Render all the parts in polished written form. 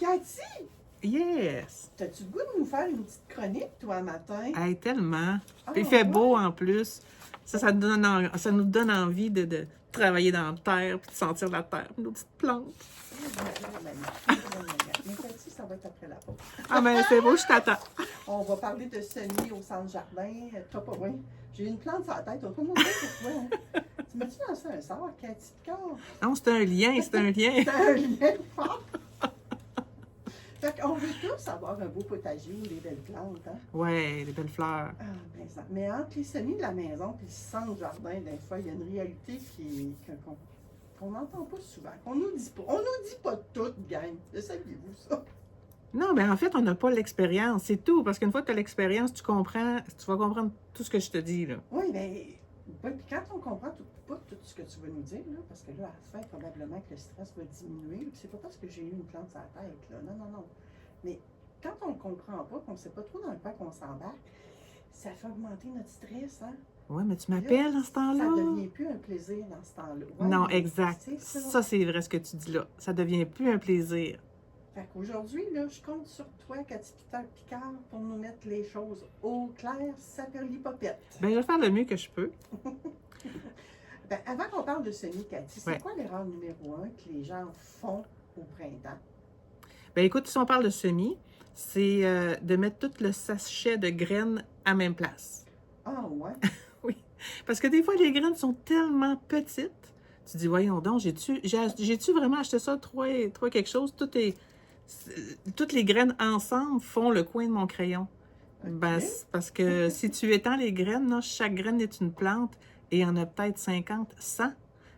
Cathy, Yes! t'as-tu le goût de nous faire une petite chronique, toi, matin? Hey, tellement! Ah, Puis il fait ouais? beau en plus. Ça nous donne envie de travailler dans la terre, puis de sentir la terre, puis nos petites plantes. Mais Cathy, ça va être après la pause. Ah ben c'est beau, je t'attends. On va parler de semis au centre jardin. Toi, pas moi. J'ai une plante sur la tête. On peut nous dire pourquoi. Hein? Tu m'as-tu lancé un sort, Cathy Picard? Non, c'est un lien, c'est un lien. C'est un lien fort. Fait qu'on veut tous avoir un beau potager ou des belles plantes, hein? Ouais, les belles fleurs. Ah, ben ça. Mais entre les semis de la maison et le centre jardin, des fois, il y a une réalité qu'on n'entend pas souvent, qu'on nous dit pas. On nous dit pas tout, gang. Le saviez-vous ça? Non, ben en fait, on n'a pas l'expérience, c'est tout. Parce qu'une fois que tu as l'expérience, tu vas comprendre tout ce que je te dis, là. Oui, mais puis quand on comprend pas tout ce que tu vas nous dire, là, parce que là, à la fin, probablement que le stress va diminuer. Puis c'est pas parce que j'ai eu une plante sur la tête, là. Non, non, non. Mais quand on comprend pas, qu'on sait pas trop dans le quoi qu'on s'embarque, ça fait augmenter notre stress, hein? Ouais, mais tu m'appelles dans ce temps-là? Ça devient plus un plaisir dans ce temps-là. Ouais, Non, mais exact. c'est ça. Ça, c'est vrai ce que tu dis là. Ça devient plus un plaisir. Fait qu'aujourd'hui, là, je compte sur toi, Cathy Picard, pour nous mettre les choses au clair, saperlipopette. Ben, je vais faire le mieux que je peux. Ben, avant qu'on parle de semis, Cathy, c'est Ouais. quoi l'erreur numéro 1 que les gens font au printemps? Ben, écoute, si on parle de semis, c'est de mettre tout le sachet de graines à même place. Ah ouais? Oui. Parce que des fois, les graines sont tellement petites. Tu dis, voyons donc, j'ai-tu vraiment acheté ça, trois quelque chose? Toutes les graines ensemble font le coin de mon crayon. Ok. Ben, c'est parce que si tu étends les graines, là, chaque graine est une plante et il y en a peut-être 50, 100.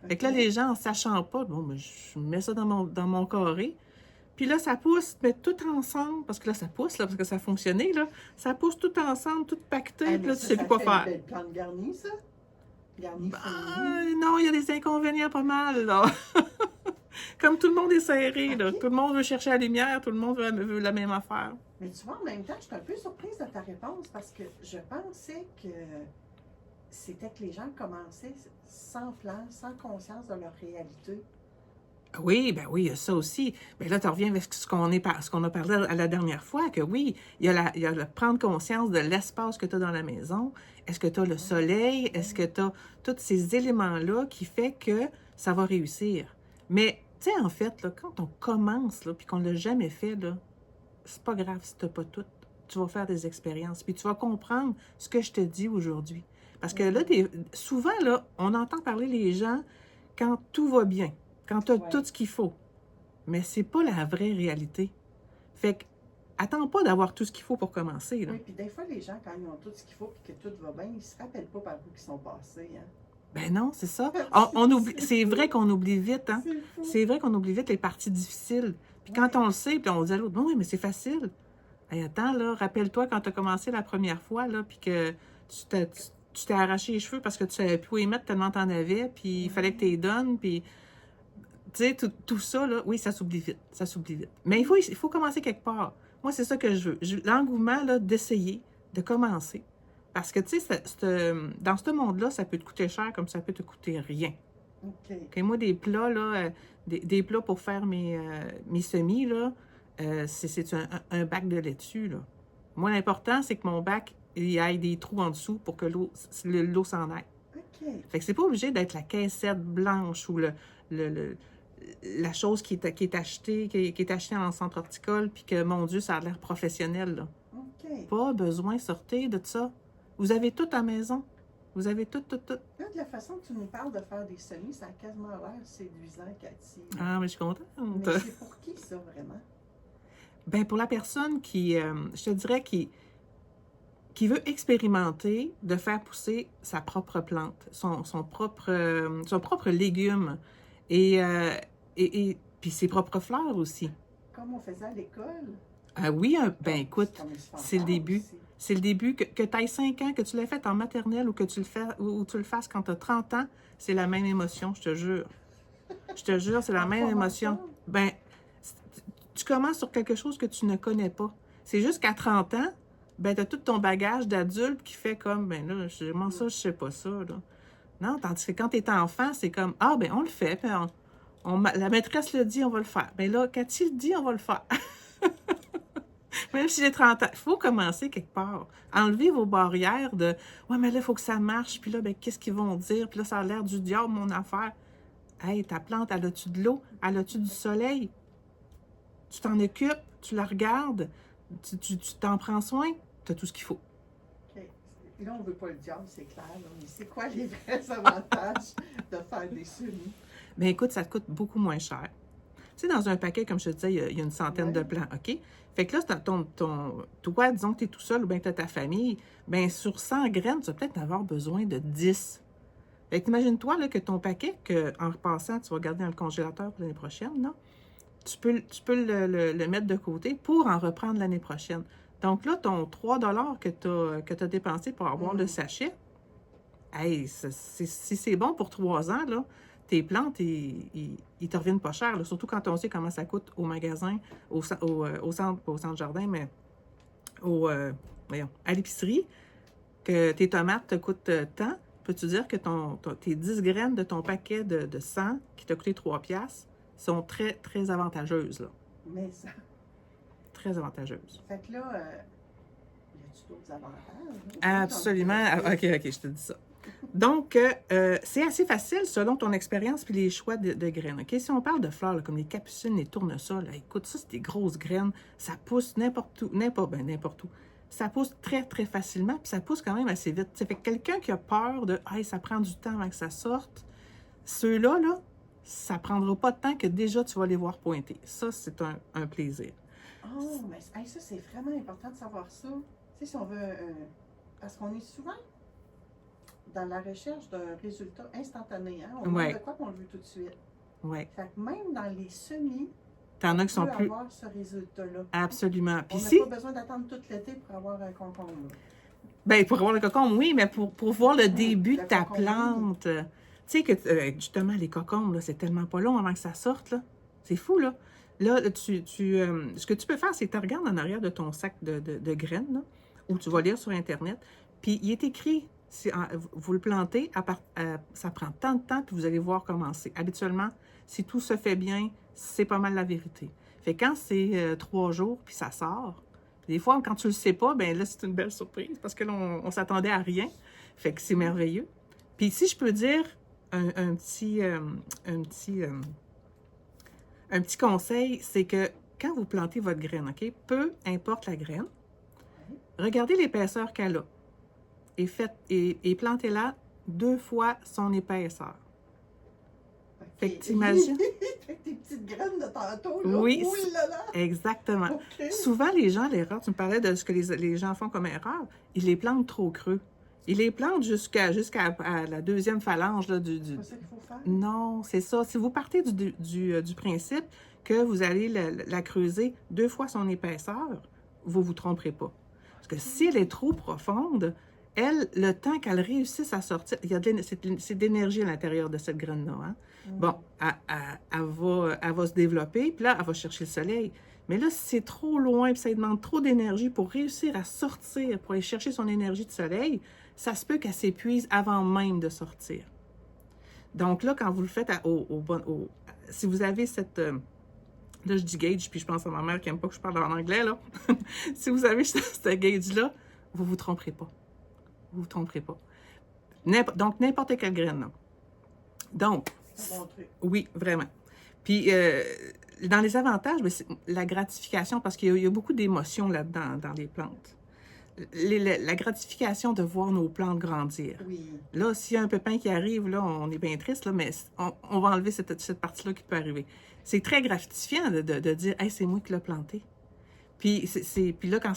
Fait que là, Ok. les gens, en sachant pas, bon, ben, je mets ça dans mon carré. Puis là, ça pousse, mais tout ensemble, parce que là, ça pousse, là, parce que ça a fonctionné, là. Ça pousse tout ensemble, tout pacté, Ah, puis mais là, tu ça, sais ça plus quoi fait faire. une belle plante garnie, ça? Garnie Ah, non, il y a des inconvénients pas mal, là. Comme tout le monde est serré, là. Ok. Tout le monde veut chercher la lumière, tout le monde veut la même affaire. Mais tu vois, en même temps, je suis un peu surprise de ta réponse parce que je pensais que c'était que les gens commençaient sans plan, sans conscience de leur réalité. Oui, ben oui, il y a ça aussi. Mais là, tu reviens avec ce qu'on a parlé à la dernière fois, que oui, il y a le prendre conscience de l'espace que tu as dans la maison. Est-ce que tu as le soleil? Est-ce que tu as tous ces éléments-là qui fait que ça va réussir? Mais, tu sais, en fait, là, quand on commence, là, puis qu'on ne l'a jamais fait, là, c'est pas grave si tu n'as pas tout. Tu vas faire des expériences, puis tu vas comprendre ce que je te dis aujourd'hui. Parce que là, souvent, là, on entend parler les gens quand tout va bien. Quand tu as Ouais. tout ce qu'il faut. Mais c'est pas la vraie réalité. Fait que, attends pas d'avoir tout ce qu'il faut pour commencer, là. Oui, puis des fois, les gens, quand ils ont tout ce qu'il faut et que tout va bien, ils ne se rappellent pas par où ils sont passés. Hein? Ben non, c'est ça. On oublie, c'est vrai qu'on oublie vite, hein. C'est fou. C'est vrai qu'on oublie vite les parties difficiles. Puis quand on le sait, puis on dit à l'autre, bon, oui, mais c'est facile. Hey, attends, là, rappelle-toi quand tu as commencé la première fois, là, puis que tu t'es arraché les cheveux parce que tu savais plus où les mettre tellement t'en avais, puis il fallait que tu les donnes, puis... Tu sais, tout ça, là, oui, ça s'oublie vite. Ça s'oublie vite. Mais il faut commencer quelque part. Moi, c'est ça que je veux. L'engouement, là, d'essayer, de commencer. Parce que, tu sais, dans ce monde-là, ça peut te coûter cher comme ça peut te coûter rien. OK. Okay, moi, des plats, là, des plats pour faire mes semis, là, c'est un bac de laitue, là. Moi, l'important, c'est que mon bac, il y ait des trous en dessous pour que l'eau s'en aille. OK. Fait que c'est pas obligé d'être la caissette blanche ou la chose qui est achetée en centre horticole, puis que, mon Dieu, ça a l'air professionnel, là. OK. Pas besoin, sortez de ça. Vous avez tout à la maison. Vous avez tout. Là, de la façon que tu nous parles de faire des semis, ça a quasiment l'air séduisant, Cathy. Ah, mais je suis contente. Mais c'est pour qui, ça, vraiment? Ben, pour la personne qui, je te dirais, qui veut expérimenter de faire pousser sa propre plante, son propre légume, et puis ses propres fleurs aussi. Comme on faisait à l'école. Ah oui, ben écoute, Comme ils se font c'est le faire début. aussi. C'est le début, que tu aies 5 ans, que tu l'aies fait en maternelle ou que tu le fasses quand tu as 30 ans, c'est la même émotion, je te jure. Je te jure, c'est la même émotion. Ben, tu commences sur quelque chose que tu ne connais pas. C'est juste qu'à 30 ans, ben, tu as tout ton bagage d'adulte qui fait comme, ben là, comment ça, je sais pas ça, là. Non, tandis que quand tu es enfant, c'est comme, ah, ben, on le fait, puis la maîtresse le dit, on va le faire. Ben là, Cathy le dit, on va le faire. Même si j'ai 30 ans, il faut commencer quelque part. Enlever vos barrières de ouais, mais là, il faut que ça marche, puis là, ben, qu'est-ce qu'ils vont dire? Puis là, ça a l'air du diable, mon affaire. Hey, ta plante, elle a-tu de l'eau? Elle a-tu du soleil? Tu t'en occupes, tu la regardes, tu t'en prends soin, tu as tout ce qu'il faut. OK. Là, on ne veut pas le diable, c'est clair. Là, mais c'est quoi les vrais avantages de faire des semis? Bien, écoute, ça te coûte beaucoup moins cher. Tu sais, dans un paquet, comme je te disais, il y a une centaine de Ouais. plants, OK? Fait que là, c'est toi, disons que tu es tout seul ou bien tu as ta famille, bien, sur 100 graines, tu vas peut-être avoir besoin de 10. Fait que imagine-toi là, que ton paquet, en repassant, tu vas garder dans le congélateur pour l'année prochaine, là, tu peux le mettre de côté pour en reprendre l'année prochaine. Donc là, ton 3 que tu as dépensé pour avoir le sachet, hey, si c'est bon pour 3 ans, là, tes plantes, ils te reviennent pas cher, là, surtout quand on sait comment ça coûte au magasin, au centre jardin, mais voyons, à l'épicerie, que tes tomates te coûtent tant. Peux-tu dire que tes 10 graines de ton paquet de 100 qui t'a coûté 3 piastres sont très, très avantageuses, là. Mais ça. Très avantageuses. Fait que là, y a-tu d'autres avantages? Absolument. OK, je te dis ça. Donc, c'est assez facile selon ton expérience puis les choix de graines. OK? Si on parle de fleurs, là, comme les capucines, les tournesols, là, écoute, ça, c'est des grosses graines. Ça pousse n'importe où. N'importe où. Ça pousse très, très facilement, puis ça pousse quand même assez vite. Ça fait que quelqu'un qui a peur de « Hey, ça prend du temps avant que ça sorte », ceux-là, là, ça prendra pas de temps que déjà tu vas les voir pointer. Ça, c'est un plaisir. Oh, mais hey, ça, c'est vraiment important de savoir ça. Tu sais, si on veut. Parce qu'on est souvent dans la recherche d'un résultat instantané. Hein? On Ouais. demande de quoi qu'on le veut tout de suite. Oui. Fait que même dans les semis, T'en as on qui sont peut plus... avoir ce résultat-là. Absolument. Puis On n'a si... pas besoin d'attendre tout l'été pour avoir un concombre. Ben, pour avoir le cocombe, oui, mais pour voir le début le de ta cocombe, plante. Tu sais que, justement, les cocombes, là, c'est tellement pas long avant que ça sorte, là. C'est fou, là. Là, ce que tu peux faire, c'est que tu regardes en arrière de ton sac de graines, là, ou tu vas lire sur Internet, puis il est écrit, vous le plantez, ça prend tant de temps, puis vous allez voir commencer. Habituellement, si tout se fait bien, c'est pas mal la vérité. Fait que quand c'est 3 jours, puis ça sort, des fois, quand tu le sais pas, ben là, c'est une belle surprise parce que là, on s'attendait à rien. Fait que c'est merveilleux. Puis si je peux dire un petit conseil, c'est que quand vous plantez votre graine, OK, peu importe la graine, regardez l'épaisseur qu'elle a et plantez-la 2 fois son épaisseur. Fait que t'imagines? Fait que tes petites graines de tantôt, là. Oui, là. exactement. Okay. Souvent, les gens, l'erreur, tu me parlais de ce que les gens font comme erreur, ils les plantent trop creux. Ils les plantent jusqu'à la deuxième phalange là, C'est pas ça qu'il faut faire? Non, c'est ça. Si vous partez du principe que vous allez la creuser 2 fois son épaisseur, vous ne vous tromperez pas. Parce que si elle est trop profonde, elle, le temps qu'elle réussisse à sortir, c'est de l'énergie à l'intérieur de cette graine-là. Hein? Bon, elle va se développer, puis là, elle va chercher le soleil. Mais là, si c'est trop loin, puis ça lui demande trop d'énergie pour réussir à sortir, pour aller chercher son énergie de soleil, ça se peut qu'elle s'épuise avant même de sortir. Donc là, quand vous le faites si vous avez cette... là, je dis gauge, puis je pense à ma mère qui n'aime pas que je parle en anglais, là. Si vous avez cette gauge-là, vous ne vous tromperez pas. Vous ne vous tromperez pas. Donc, n'importe quelle graine, là. Donc, c'est un bon truc. Oui, vraiment. Puis, dans les avantages, la gratification, parce qu'il y a beaucoup d'émotions là-dedans, dans les plantes. La gratification de voir nos plantes grandir. Oui. Là, s'il y a un pépin qui arrive, là, on est bien triste, là, mais on va enlever cette partie-là qui peut arriver. C'est très gratifiant de dire « Hey, c'est moi qui l'ai planté ». Puis là, quand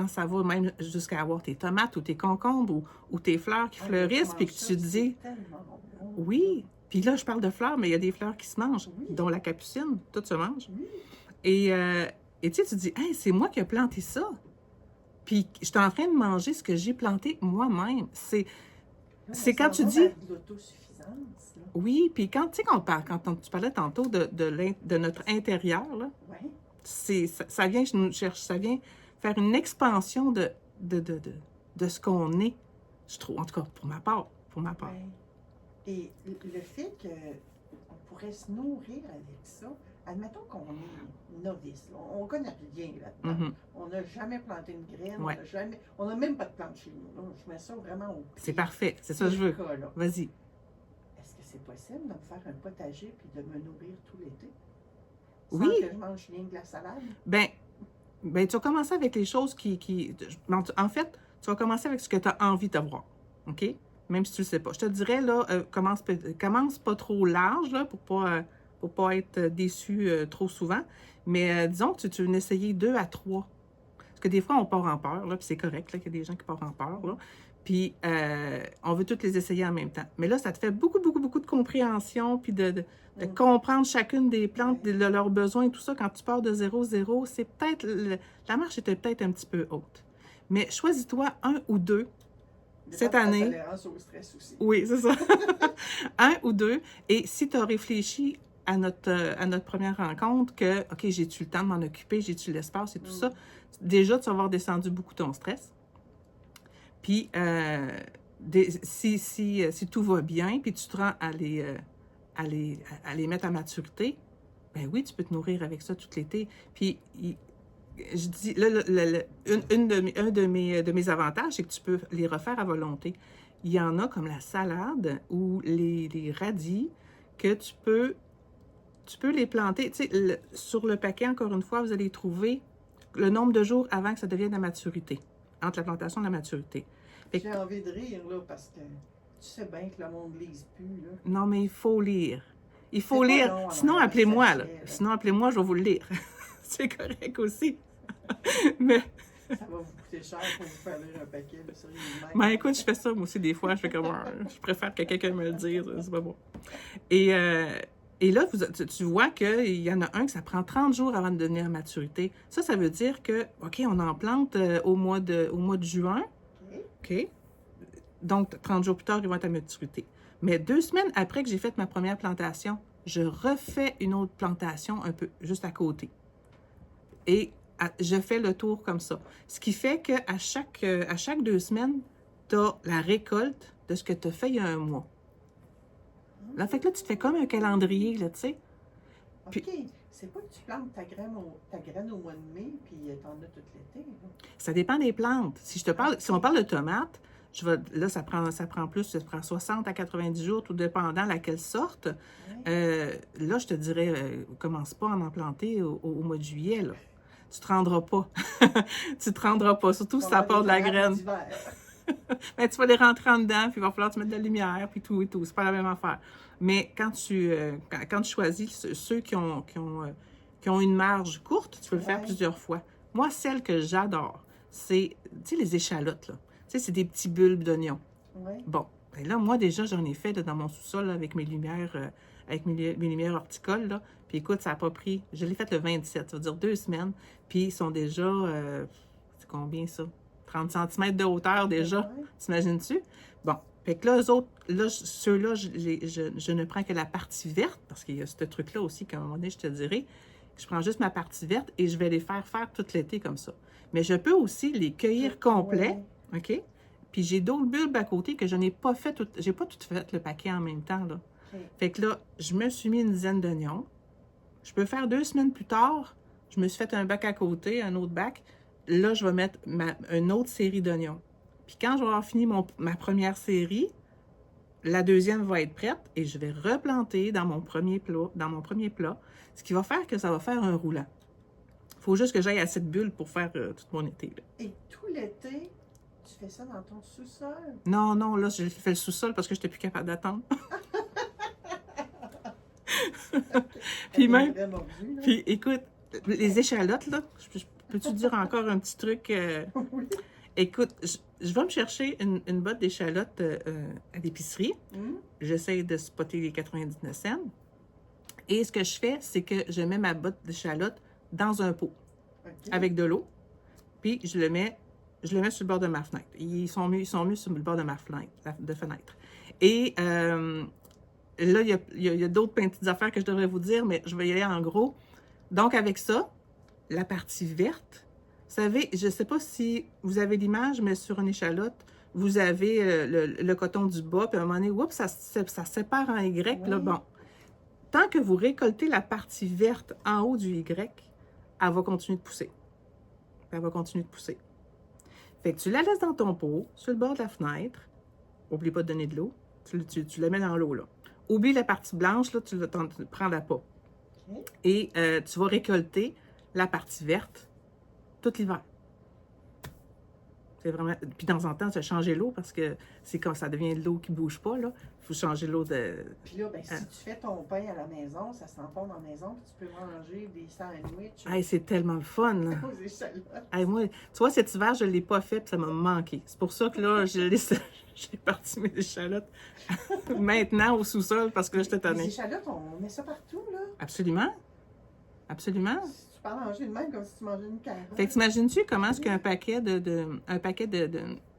ça va même jusqu'à avoir tes tomates ou tes concombres ou tes fleurs qui fleurissent, puis que tu te dis « Oui ». Puis là, je parle de fleurs, mais il y a des fleurs qui se mangent, dont la capucine, tout se mange. Oui. Et tu sais, tu te dis, hey, c'est moi qui ai planté ça. Puis je suis en train de manger ce que j'ai planté moi-même. C'est quand tu dis. De l'autosuffisance. Là. Oui, puis quand tu sais, quand tu parlais tantôt de notre intérieur, là, Oui. ça vient faire une expansion de ce qu'on est, je trouve, en tout cas, pour ma part. Oui. Et le fait qu'on pourrait se nourrir avec ça, admettons qu'on est novice, là, on ne connaît rien là-dedans. Mhm. On n'a jamais planté une graine, Ouais. on n'a même pas de plante chez nous. Là. Je mets ça vraiment au C'est pied. parfait, c'est ça que je veux. Cas, là. Vas-y. Est-ce que c'est possible de me faire un potager puis de me nourrir tout l'été? Sans Oui. que je mange rien que de la salade? Ben, tu vas commencer avec les choses en fait, tu vas commencer avec ce que tu as envie d'avoir, OK? Même si tu ne le sais pas. Je te dirais, là, commence pas trop large, là, pour pas être déçu trop souvent. Mais disons que tu veux en essayer 2 à 3. Parce que des fois, on part en peur, là, puis c'est correct, là, qu'il y a des gens qui partent en peur, là. Puis, on veut toutes les essayer en même temps. Mais là, ça te fait beaucoup, beaucoup, beaucoup de compréhension, puis de comprendre chacune des plantes, de leurs besoins et tout ça. Quand tu pars de 0, c'est peut-être... la marche était peut-être un petit peu haute. Mais choisis-toi 1 ou 2 cette année. Tolérance au stress aussi. Oui, c'est ça. 1 ou 2. Et si tu as réfléchi à notre première rencontre que, OK, j'ai-tu le temps de m'en occuper, j'ai-tu l'espace et tout ça, déjà, tu vas avoir descendu beaucoup ton stress. Puis, si tout va bien, puis tu te rends à les mettre à maturité, ben oui, tu peux te nourrir avec ça tout l'été. Puis, je dis, là, un de mes avantages, c'est que tu peux les refaire à volonté. Il y en a comme la salade ou les radis que tu peux les planter. Tu sais, sur le paquet, encore une fois, vous allez trouver le nombre de jours avant que ça devienne la maturité, entre la plantation et la maturité. J'ai envie de rire, là, parce que tu sais bien que le monde ne lise plus, là. Non, mais il faut lire. Il faut C'est pas lire. long, Sinon, alors, appelez-moi, ça là. fait, là. Sinon, appelez-moi, je vais vous le lire. C'est correct aussi. Mais, Ça va vous coûter cher pour vous faire lire un paquet, là, sérieusement. ben, écoute, je fais ça, moi aussi, des fois. Je fais comme, je préfère que quelqu'un me le dise. C'est pas bon. Et là, tu vois qu'il y en a un que ça prend 30 jours avant de devenir à maturité. Ça veut dire que, OK, on en plante au mois de juin. OK? Donc, 30 jours plus tard, ils vont être à maturité. Mais 2 semaines après que j'ai fait ma première plantation, je refais une autre plantation un peu juste à côté. Et je fais le tour comme ça. Ce qui fait qu'à chaque 2 semaines, tu as la récolte de ce que tu as fait il y a 1 mois. Là, fait que là, tu te fais comme un calendrier, là, tu sais. OK. C'est pas que tu plantes ta graine au mois de mai, puis t'en as tout l'été, là. Ça dépend des plantes. Si on parle de tomates, là, ça prend 60 à 90 jours, tout dépendant laquelle sorte. Là, je te dirais, commence pas à en planter au mois de juillet, là. Tu te rendras pas. Tu te rendras pas, surtout si ça part de la graine. Ben, tu vas les rentrer en dedans, puis il va falloir te mettre de la lumière, puis tout et tout. C'est pas la même affaire. Mais quand tu choisis ceux qui ont une marge courte, tu peux le faire plusieurs fois. Moi, celle que j'adore, c'est, tu sais, les échalotes, là. Tu sais, c'est des petits bulbes d'oignons. Ouais. Bon, ben là, moi, déjà, j'en ai fait là, dans mon sous-sol là, avec mes lumières horticoles, là. Puis écoute, ça n'a pas pris... Je l'ai fait le 27, ça veut dire 2 semaines. Puis ils sont déjà... c'est combien, ça? 30 cm de hauteur, déjà. Ouais. T'imagines-tu? Bon, fait que là, eux autres, là, ceux-là, je ne prends que la partie verte, parce qu'il y a ce truc-là aussi qu'à un moment donné, je te dirais. Je prends juste ma partie verte et je vais les faire tout l'été comme ça. Mais je peux aussi les cueillir complets, OK? Puis j'ai d'autres bulbes à côté que je n'ai pas fait j'ai pas tout fait le paquet en même temps, là. OK. Fait que là, je me suis mis une dizaine d'oignons. Je peux faire 2 semaines plus tard, je me suis fait un bac à côté, un autre bac. Là, je vais mettre une autre série d'oignons. Puis quand je vais avoir fini ma première série, la deuxième va être prête et je vais replanter dans mon premier plat, ce qui va faire que ça va faire un roulant. Il faut juste que j'aille à cette bulle pour faire tout mon été, là. Et tout l'été, tu fais ça dans ton sous-sol? Non, là, j'ai fait le sous-sol parce que je n'étais plus capable d'attendre. Puis écoute, les échalotes, là, peux-tu te dire encore un petit truc? Oui. Écoute, je vais me chercher une botte d'échalotes à l'épicerie. J'essaie de spotter les 99 cents. Et ce que je fais, c'est que je mets ma botte d'échalotes dans un pot avec de l'eau. Puis je le mets sur le bord de ma fenêtre. Ils sont mis sur le bord de ma fenêtre. Et là, il y a d'autres petites affaires que je devrais vous dire, mais je vais y aller en gros. Donc, avec ça, la partie verte, vous savez, je ne sais pas si vous avez l'image, mais sur une échalote, vous avez le coton du bas, puis à un moment donné, oups, ça se sépare en Y, là, bon. tant que vous récoltez la partie verte en haut du Y, elle va continuer de pousser. Elle va continuer de pousser. Fait que tu la laisses dans ton pot, sur le bord de la fenêtre. Oublie pas de donner de l'eau. Tu la mets dans l'eau, là. Oublie la partie blanche, là, tu ne prendras pas. OK. Et tu vas récolter la partie verte tout l'hiver. C'est vraiment... Puis de temps en temps, tu vas changer l'eau parce que c'est comme ça devient de l'eau qui ne bouge pas, là. Il faut changer l'eau de... Puis là, ben, si tu fais ton pain à la maison, ça s'enfonce dans la maison, puis tu peux manger des sandwichs Hey, c'est tellement le fun, là. aux échalotes. Hey, moi, tu vois, cet hiver, je ne l'ai pas fait, puis ça m'a manqué. C'est pour ça que là, j'ai parti mes échalotes maintenant au sous-sol parce que là, j'étais Les tannée. échalotes, on met ça partout, là. Absolument. Absolument. Tu peux en manger de même comme si tu mangeais une carotte. Fait que t'imagines-tu comment est-ce qu'un paquet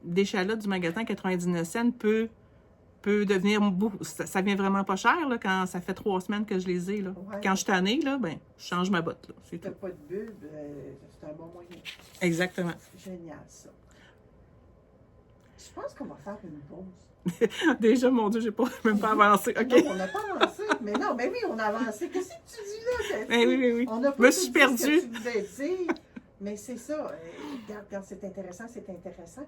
d'échalotes du magasin 99 cents peut devenir beaucoup. Ça vient vraiment pas cher là, quand ça fait 3 semaines que je les ai. Là. Ouais. Quand je suis tannée, là, ben, je change ma botte. Là, c'est Si t'as tout. pas de bulbe, c'est un bon moyen. Exactement. C'est génial, ça. Je pense qu'on va faire une pause. Déjà, mon Dieu, j'ai même pas avancé. OK. Non, on n'a pas avancé. Mais non, mais oui, on a avancé. Qu'est-ce que tu dis là, Cathy? Ben oui. On n'a Je pas me tout suis dit perdue. ce que tu voulais dire. Mais c'est ça. Regarde, quand c'est intéressant, c'est intéressant.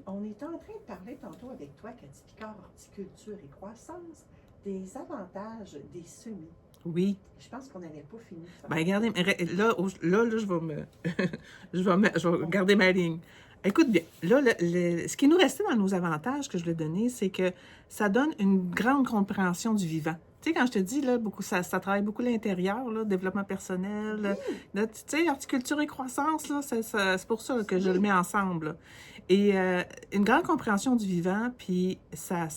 On était en train de parler tantôt avec toi, Cathy Picard, horticulture et croissance, des avantages des semis. Oui. Je pense qu'on n'avait pas fini ça. Ben, regardez, là, je vais me. je vais garder ma ligne. Écoute bien, là, ce qui nous restait dans nos avantages que je voulais donner, c'est que ça donne une grande compréhension du vivant. Tu sais, quand je te dis, là, ça travaille beaucoup l'intérieur, là, développement personnel. Là, tu sais, horticulture et croissance, là, c'est pour ça là, que je le mets ensemble. Là. Et une grande compréhension du vivant, puis ça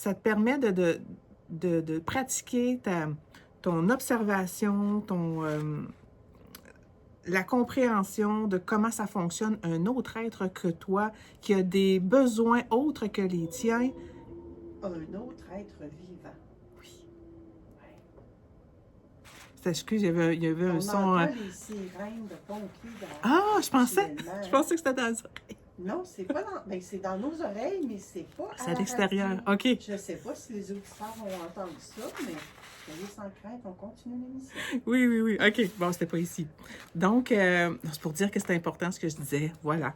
te permet de pratiquer ton observation, la compréhension de comment ça fonctionne un autre être que toi, qui a des besoins autres que les tiens. Un autre être vivant. Oui. Excuse, il y avait un On son... entend les sirènes de pompiers dans Ah, je pensais que c'était dans... Non, c'est pas dans... Ben, c'est dans nos oreilles, mais c'est pas C'est à l'extérieur. OK. Je sais pas si les auditeurs ont entendu ça, mais soyez sans crainte, on continue l'émission. Oui. OK. Bon, c'était pas ici. Donc, c'est pour dire que c'est important ce que je disais. Voilà.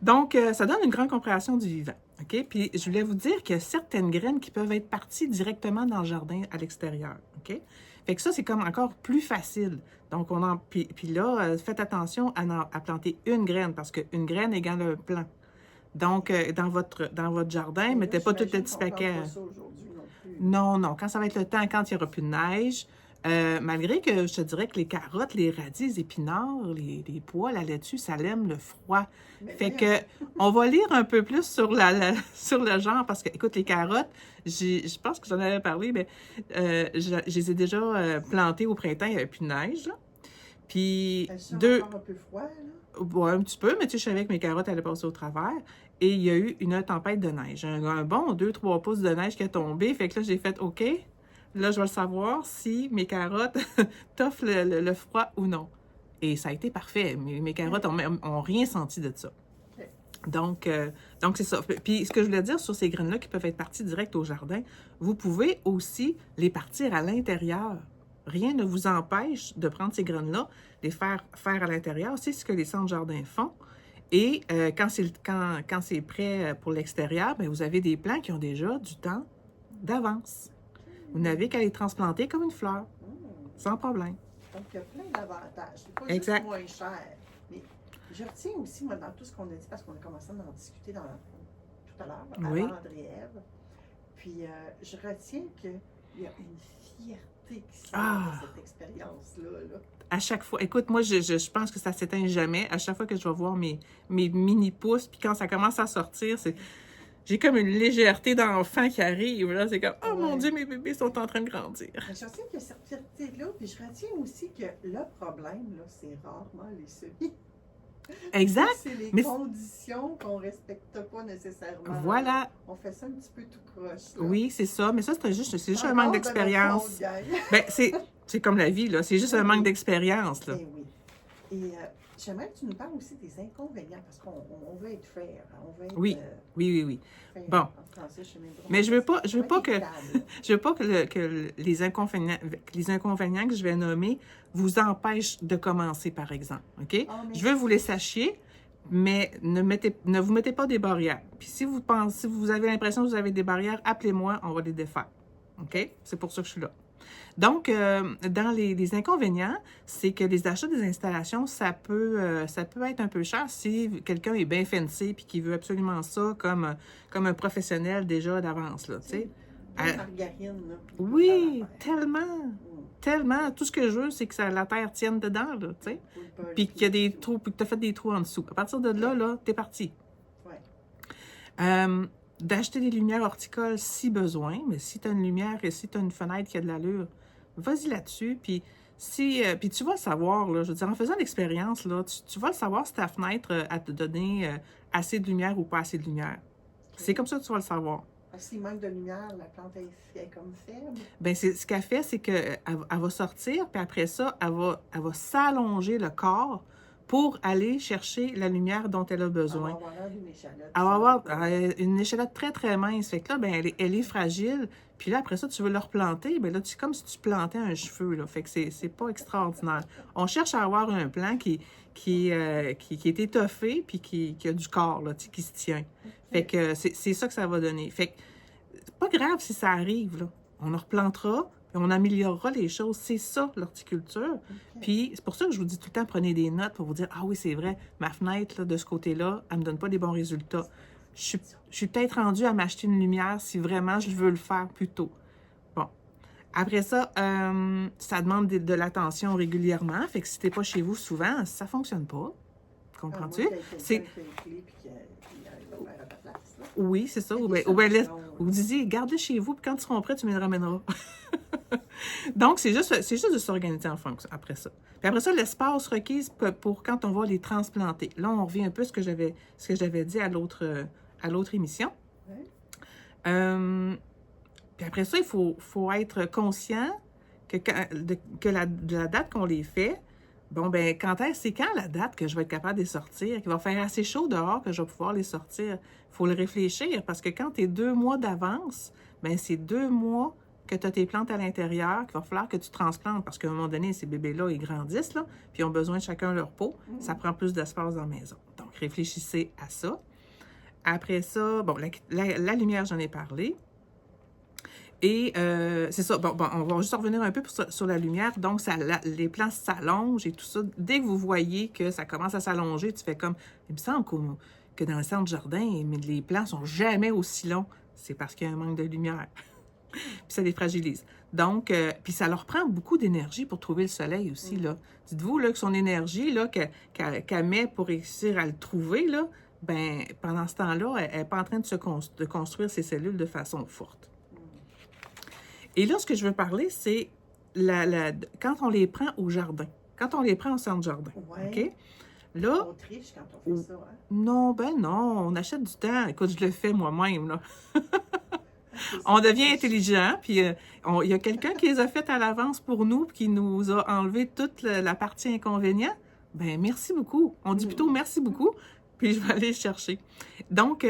Donc, ça donne une grande compréhension du vivant. OK? Puis, je voulais vous dire qu'il y a certaines graines qui peuvent être parties directement dans le jardin à l'extérieur. OK? Fait que ça, c'est comme encore plus facile. Donc, puis là, faites attention à planter une graine parce qu'une graine égale un plant. Donc, dans votre jardin, Mais mettez là, pas tout le j'imagine petit qu'on paquet. plante pas ça aujourd'hui non plus. Non. Quand ça va être le temps, quand il n'y aura plus de neige, malgré que je te dirais que les carottes, les radis, les épinards, les pois, la laitue, ça aime le froid. Mais Fait voyons. que on va lire un peu plus sur sur le genre, parce que, écoute, les carottes, je pense que j'en avais parlé, mais je les ai déjà plantées au printemps, il n'y avait plus de neige, là. Puis, Elles sont encore un peu froid, là. ouais, un petit peu, mais tu sais, je savais que mes carottes allaient passer au travers. Et il y a eu une tempête de neige. Un bon 2-3 pouces de neige qui est tombé. Fait que là, j'ai fait OK. Là, je vais le savoir si mes carottes t'offrent le froid ou non. Et ça a été parfait. Mes carottes ont rien senti de ça. OK. Donc c'est ça. Puis, ce que je voulais dire sur ces graines-là qui peuvent être parties direct au jardin, vous pouvez aussi les partir à l'intérieur. Rien ne vous empêche de prendre ces graines-là, les faire à l'intérieur. C'est ce que les centres jardins font. Et quand c'est prêt pour l'extérieur, bien, vous avez des plants qui ont déjà du temps d'avance. Vous n'avez qu'à les transplanter comme une fleur, sans problème. Donc, il y a plein d'avantages. C'est pas Exact. juste moins cher. Mais je retiens aussi, moi, dans tout ce qu'on a dit, parce qu'on a commencé à en discuter tout à l'heure, Oui. avant André-Ève. Puis, je retiens qu'il y a une fierté qui sort de cette expérience-là. Là. À chaque fois, écoute, moi, je pense que ça ne s'éteint jamais. À chaque fois que je vais voir mes mini-pousses, puis quand ça commence à sortir, j'ai comme une légèreté d'enfant qui arrive. Là, c'est comme, oh mon Dieu, mes bébés sont en train de grandir. Mais je retiens qu'il y a cette fierté-là, puis je retiens aussi que le problème, là, c'est rarement les semis. Exact. C'est les Mais conditions qu'on ne respecte pas nécessairement. voilà. On fait ça un petit peu tout croche. Là. Oui, c'est ça. Mais ça, c'est juste un Encore manque de d'expérience. notre faute, gang. Ben, c'est comme la vie, là. C'est juste un manque d'expérience, là. Eh oui. Et J'aimerais que tu nous parles aussi des inconvénients, parce qu'on veut être fair, hein, on veut être Oui, oui. fair. Bon. En français, je sais même pas Mais je veux comment pas, je on veux veut pas être que, équitable. je veux pas que les inconvénients que je vais nommer vous empêchent de commencer, par exemple. OK? Ah, Je veux que vous les merci. sachiez, mais ne vous mettez pas des barrières. Puis si vous avez l'impression que vous avez des barrières, appelez-moi, on va les défaire. OK? C'est pour ça que je suis là. Donc, dans les inconvénients, c'est que les achats des installations, ça peut être un peu cher si quelqu'un est bien fancy puis qui veut absolument ça comme un professionnel déjà d'avance, là, tu sais. Plein de margarine, là. Oui, tellement, Mm. tellement. Tout ce que je veux, c'est que la terre tienne dedans, là, tu sais. Ou le beurre Puis qu'il y a des tout. trous, puis que tu as fait des trous en dessous. À partir de là, t'es parti. Ouais. D'acheter des lumières horticoles si besoin, mais si tu as une lumière et si tu as une fenêtre qui a de l'allure, vas-y là-dessus. Puis, puis tu vas le savoir, là, je veux dire, en faisant l'expérience, là, tu vas le savoir si ta fenêtre a te donné assez de lumière ou pas assez de lumière. C'est comme ça que tu vas le savoir. S'il manque de lumière, la plante est comme faible. Bien, ce qu'elle fait, c'est qu'elle va sortir, puis après ça, elle va s'allonger le corps pour aller chercher la lumière dont elle a besoin. Elle va avoir une échalote. Elle va avoir une échalote très, très mince. Fait que là, ben, elle est fragile. Puis là, après ça, tu veux le replanter. Bien là, c'est comme si tu plantais un cheveu. Là. Fait que c'est pas extraordinaire. On cherche à avoir un plant qui est étoffé puis qui a du corps, là, qui se tient. Fait que c'est ça que ça va donner. Fait que c'est pas grave si ça arrive, là. On le replantera, puis on améliorera les choses. C'est ça, l'horticulture. Puis c'est pour ça que je vous dis tout le temps, prenez des notes pour vous dire, ah oui, c'est vrai, ma fenêtre, là, de ce côté-là, elle me donne pas des bons résultats. Je suis peut-être rendue à m'acheter une lumière si vraiment je veux le faire plus tôt. Bon. Après ça, ça demande de l'attention régulièrement. Fait que si t'es pas chez vous souvent, ça fonctionne pas. Comprends-tu? C'est... Oui, c'est ça. Ou bien, vous disiez, garde-le chez vous, puis quand ils seront prêts, tu me le ramèneras. Donc, c'est juste de s'organiser en fonction après ça. Puis après ça, l'espace requis pour quand on va les transplanter. Là, on revient un peu à ce que j'avais dit à l'autre émission. Oui. Puis après ça, il faut être conscient que la date qu'on les fait, bon, ben c'est quand la date que je vais être capable de les sortir, qu'il va faire assez chaud dehors que je vais pouvoir les sortir. Il faut le réfléchir, parce que quand tu es 2 mois d'avance, ben c'est 2 mois que tu as tes plantes à l'intérieur, qu'il va falloir que tu transplantes, parce qu'à un moment donné, ces bébés-là, ils grandissent, là, puis ils ont besoin de chacun leur pot. Ça prend plus d'espace dans la maison. Donc, réfléchissez à ça. Après ça, bon, la lumière, j'en ai parlé. Et c'est ça. Bon, on va juste revenir un peu sur la lumière. Donc, les plants s'allongent et tout ça. Dès que vous voyez que ça commence à s'allonger, tu fais comme... Il me semble que dans le centre jardin, les plants sont jamais aussi longs. C'est parce qu'il y a un manque de lumière. Puis ça les fragilise. Donc, puis ça leur prend beaucoup d'énergie pour trouver le soleil aussi, là. Dites-vous, là, que son énergie, là, qu'elle met pour réussir à le trouver, là, ben pendant ce temps-là, elle n'est pas en train de construire ses cellules de façon forte. Et là, ce que je veux parler, c'est quand on les prend au jardin, quand on les prend au centre-jardin, OK? Là, On triche quand on fait ça, hein? non, on achète du temps. Écoute, je le fais moi-même, là. On devient intelligent, puis il y a quelqu'un qui les a faites à l'avance pour nous, puis qui nous a enlevé toute la partie inconvénient. Ben merci beaucoup. On dit plutôt merci beaucoup, puis je vais aller les chercher. Donc,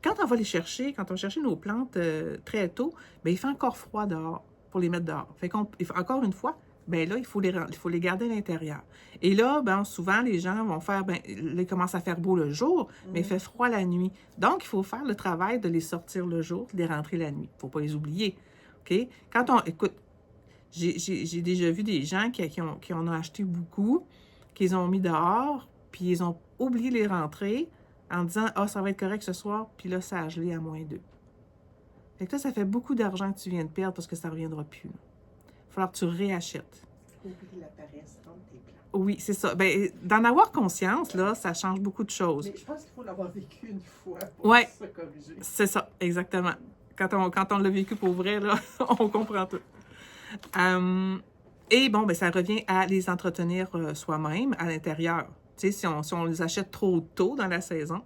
quand on va les chercher, quand on va chercher nos plantes très tôt, ben il fait encore froid dehors pour les mettre dehors. Fait encore une fois, ben là, il faut les garder à l'intérieur. Et là, ben souvent, les gens vont faire, ben là, il commence à faire beau le jour, mais il fait froid la nuit. Donc, il faut faire le travail de les sortir le jour, de les rentrer la nuit. Il ne faut pas les oublier. OK? Écoute, j'ai déjà vu des gens qui en ont acheté beaucoup, qu'ils ont mis dehors, puis ils ont oublié de les rentrer en disant, ah, ça va être correct ce soir, puis là, ça a gelé à -2. Fait que là, ça fait beaucoup d'argent que tu viens de perdre parce que ça ne reviendra plus. Il va falloir que tu réachètes. Oublie la paresse entre tes plants. Oui, c'est ça. Ben, d'en avoir conscience, là, ça change beaucoup de choses. Mais je pense qu'il faut l'avoir vécu une fois pour se corriger. C'est ça, exactement. Quand on l'a vécu pour vrai, là, on comprend tout. Et bon, ben, ça revient à les entretenir soi-même à l'intérieur. Tu sais, si on les achète trop tôt dans la saison,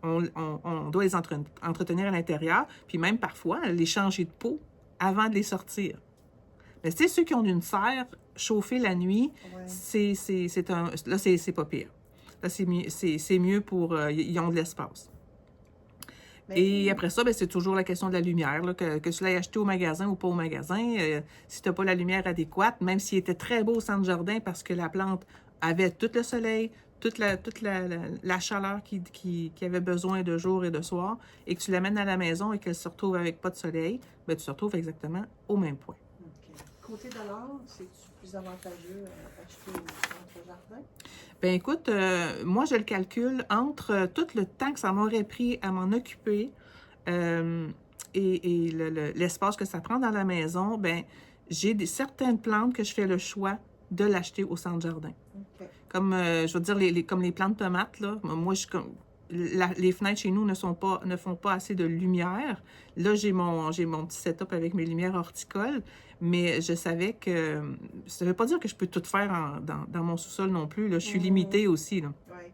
on doit les entretenir à l'intérieur, puis même parfois les changer de pot avant de les sortir. Mais tu sais, ceux qui ont une serre chauffer la nuit, Ouais. là, c'est pas pire. Là, c'est mieux pour... ils ont de l'espace. Mais, Et après ça, ben, c'est toujours la question de la lumière, là, que tu l'aies acheté au magasin ou pas au magasin. Si tu n'as pas la lumière adéquate, même s'il était très beau au centre-jardin parce que la plante avait tout le soleil, toute la chaleur qui avait besoin de jour et de soir, et que tu l'amènes à la maison et qu'elle se retrouve avec pas de soleil, ben, tu te retrouves exactement au même point. OK. Côté dollar, c'est-tu plus avantageux acheter au centre-jardin? Ben écoute, moi, je le calcule entre tout le temps que ça m'aurait pris à m'en occuper et l'espace que ça prend dans la maison, ben j'ai certaines plantes que je fais le choix de l'acheter au centre-jardin. OK. Comme, je veux dire, comme les plantes de tomates, là, moi, les fenêtres chez nous ne font pas assez de lumière. Là, j'ai mon petit setup avec mes lumières horticoles, mais je savais que ça ne veut pas dire que je peux tout faire dans mon sous-sol non plus. Là. Je suis limitée aussi. Là. Ouais.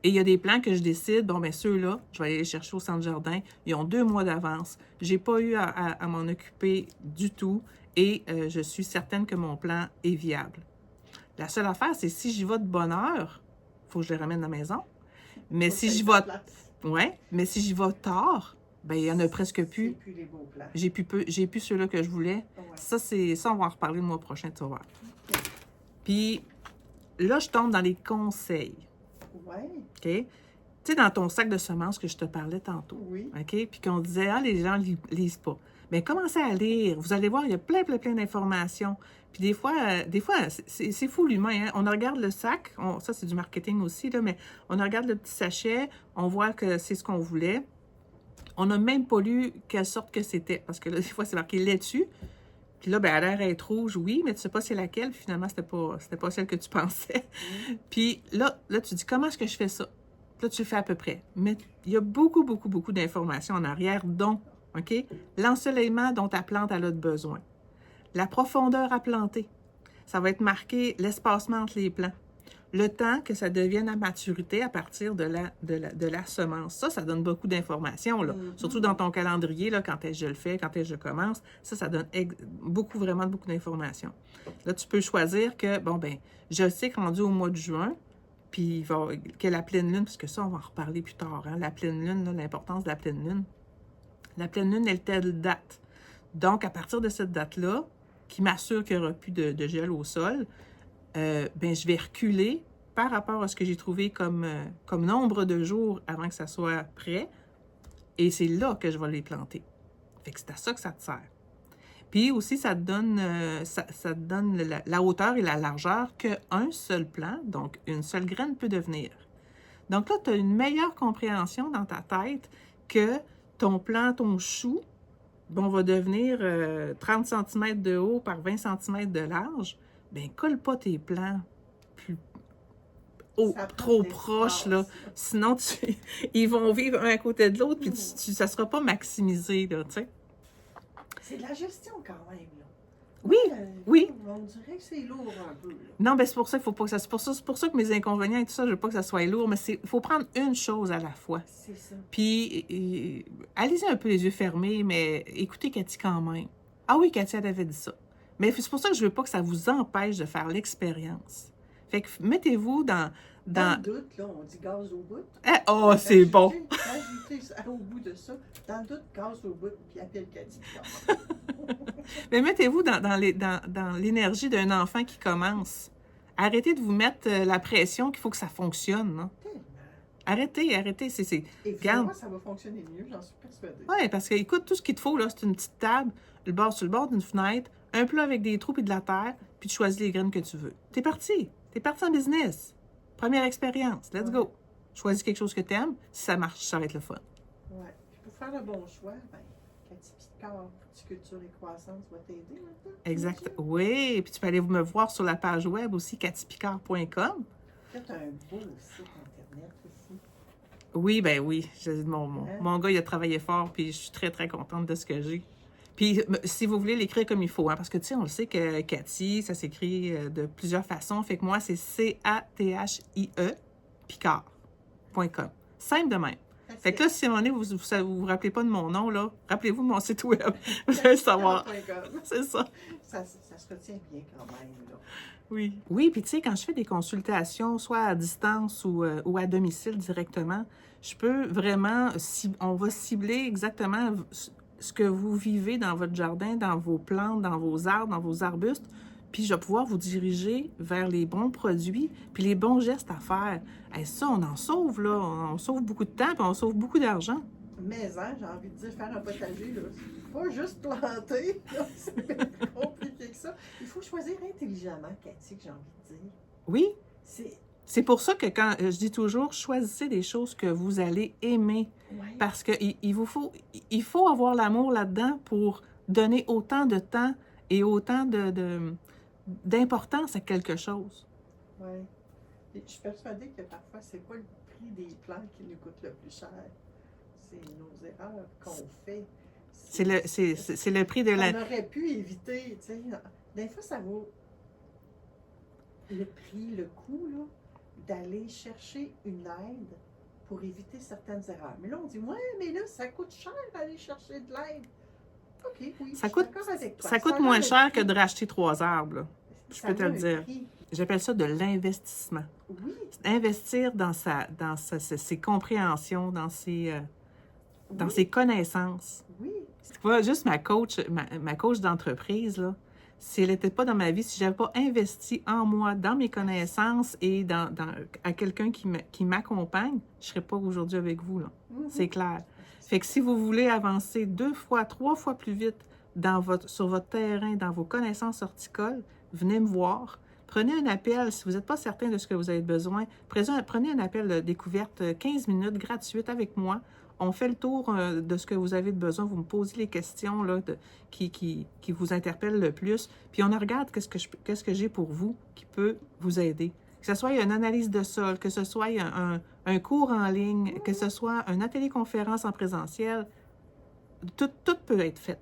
Et il y a des plants que je décide, bon, ben ceux-là, je vais aller les chercher au centre-jardin. Ils ont 2 mois d'avance. J'ai pas eu à m'en occuper du tout et je suis certaine que mon plan est viable. La seule affaire, c'est si j'y vais de bonne heure, il faut que je les ramène à la maison. Mais Faut si que j'y ça ait vais... de la place. Ouais, mais si j'y vais tard, ben il y en a presque plus. C'est plus les beaux plans. J'ai plus ceux-là que je voulais. Ouais. Ça, on va en reparler le mois prochain, tu vas voir. Puis là, je tombe dans les conseils. Ouais. OK? Tu sais, dans ton sac de semences que je te parlais tantôt. Oui. OK? Puis qu'on disait, ah, les gens lisent pas. Bien, commencez à lire. Vous allez voir, il y a plein d'informations. Puis des fois c'est fou l'humain. Hein? On regarde le sac, ça c'est du marketing aussi, là, mais on regarde le petit sachet, on voit que c'est ce qu'on voulait. On n'a même pas lu quelle sorte que c'était. Parce que là, des fois, c'est marqué laitue. Puis là, ben, elle a l'air d'être rouge, oui, mais tu sais pas c'est laquelle. Puis finalement, c'était pas celle que tu pensais. Puis là, tu dis, comment est-ce que je fais ça? Là, tu le fais à peu près. Mais il y a beaucoup d'informations en arrière, dont, OK, l'ensoleillement dont ta plante elle a besoin. La profondeur à planter. Ça va être marqué l'espacement entre les plants. Le temps que ça devienne à maturité à partir de la semence. Ça donne beaucoup d'informations, là. Surtout dans ton calendrier, là, quand est-ce que je le fais, quand est-ce que je commence. Ça donne vraiment beaucoup d'informations. Là, tu peux choisir que, bon, ben, je sais que rendu au mois de juin, puis que la pleine lune, parce que ça, on va en reparler plus tard, hein, la pleine lune, là, l'importance de la pleine lune. La pleine lune, elle telle date. Donc, à partir de cette date-là, qui m'assure qu'il n'y aura plus de gel au sol, ben, je vais reculer par rapport à ce que j'ai trouvé comme nombre de jours avant que ça soit prêt. Et c'est là que je vais les planter. Fait que c'est à ça que ça te sert. Puis aussi, ça te donne, la hauteur et la largeur qu'un seul plant, donc une seule graine peut devenir. Donc là, tu as une meilleure compréhension dans ta tête que ton plant, ton chou, bon, va devenir 30 cm de haut par 20 cm de large. Bien, colle pas tes plants trop proches, là. Sinon, ils vont vivre un à côté de l'autre, puis ça ne sera pas maximisé, là, tu sais. C'est de la gestion quand même, là. Oui, oui. On dirait que c'est lourd un peu, là. Non, ben c'est pour ça qu'il faut pas que ça... C'est pour ça que mes inconvénients et tout ça, je veux pas que ça soit lourd, mais il faut prendre une chose à la fois. C'est ça. Puis, allez-y un peu les yeux fermés, mais écoutez Cathy quand même. Ah oui, Cathy, elle avait dit ça. Mais c'est pour ça que je veux pas que ça vous empêche de faire l'expérience. Fait que mettez-vous dans le doute, là, on dit gaz au bout. Oh, c'est bon! Ajoutez au bout de ça, dans le doute, gaz au bout, puis appelle Cathy. Mais mettez-vous dans l'énergie d'un enfant qui commence. Arrêtez de vous mettre la pression qu'il faut que ça fonctionne. Non? Arrêtez. Et finalement, ça va fonctionner mieux, j'en suis persuadée. Oui, parce que, écoute, tout ce qu'il te faut, là, c'est une petite table, sur le bord d'une fenêtre, un plat avec des trous et de la terre, puis tu choisis les graines que tu veux. T'es parti en business. Première expérience, let's go. Choisis quelque chose que tu aimes, si ça marche, ça va être le fun. Oui, puis pour faire le bon choix, ben, Cathy Picard, Culture et Croissance va t'aider maintenant. Exact. Oui, puis tu peux aller me voir sur la page web aussi, cathypicard.com. Faites un beau site Internet aussi. Oui, ben oui. Mon gars, il a travaillé fort, puis je suis très, très contente de ce que j'ai. Puis, si vous voulez l'écrire comme il faut, hein, parce que, tu sais, on le sait que Cathy, ça s'écrit de plusieurs façons. Fait que moi, c'est CATHIE, Picard.com. Simple de même. Fait que là, si à un moment donné, vous vous rappelez pas de mon nom, là, rappelez-vous mon site web. Vous allez le savoir. C'est ça. Ça se retient bien quand même, là. Oui. Oui, puis tu sais, quand je fais des consultations, soit à distance ou à domicile directement, je peux vraiment, on va cibler exactement ce que vous vivez dans votre jardin, dans vos plantes, dans vos arbres, dans vos arbustes, puis je vais pouvoir vous diriger vers les bons produits, puis les bons gestes à faire. Et ça, on en sauve, là. On sauve beaucoup de temps, puis on sauve beaucoup d'argent. Mais hein, j'ai envie de dire, faire un potager, là, c'est pas juste planter, là, c'est bien plus compliqué que ça. Il faut choisir intelligemment, Cathy, que j'ai envie de dire. Oui. C'est... C'est pour ça que quand je dis toujours, choisissez des choses que vous allez aimer. Ouais. Parce qu'il il faut avoir l'amour là-dedans pour donner autant de temps et autant d'importance à quelque chose. Oui. Je suis persuadée que parfois, c'est pas le prix des plantes qui nous coûte le plus cher. C'est nos erreurs qu'on fait. C'est le prix de la... On aurait pu éviter, tu sais. Des fois, ça vaut le prix, le coût, là, d'aller chercher une aide pour éviter certaines erreurs. Mais là, on dit, ouais, mais là, ça coûte cher d'aller chercher de l'aide. OK, oui, Ça je coûte, suis d'accord avec toi. ça coûte moins cher que de racheter 3 arbres, là. Je peux te le dire. Prix. J'appelle ça de l'investissement. Oui. Investir dans ses compréhensions, dans ses connaissances. Oui. Tu vois, juste ma coach d'entreprise, là, si elle n'était pas dans ma vie, si je n'avais pas investi en moi, dans mes connaissances et à quelqu'un qui m'accompagne, je ne serais pas aujourd'hui avec vous, là. C'est clair. Fait que si vous voulez avancer 2 fois, 3 fois plus vite sur votre terrain, dans vos connaissances horticoles, venez me voir. Prenez un appel, si vous n'êtes pas certain de ce que vous avez besoin, prenez un appel de découverte 15 minutes gratuite avec moi. On fait le tour de ce que vous avez besoin. Vous me posez les questions là, qui vous interpellent le plus. Puis on regarde qu'est-ce que j'ai pour vous qui peut vous aider. Que ce soit une analyse de sol, que ce soit un cours en ligne, que ce soit un atelier conférence en présentiel, tout peut être fait.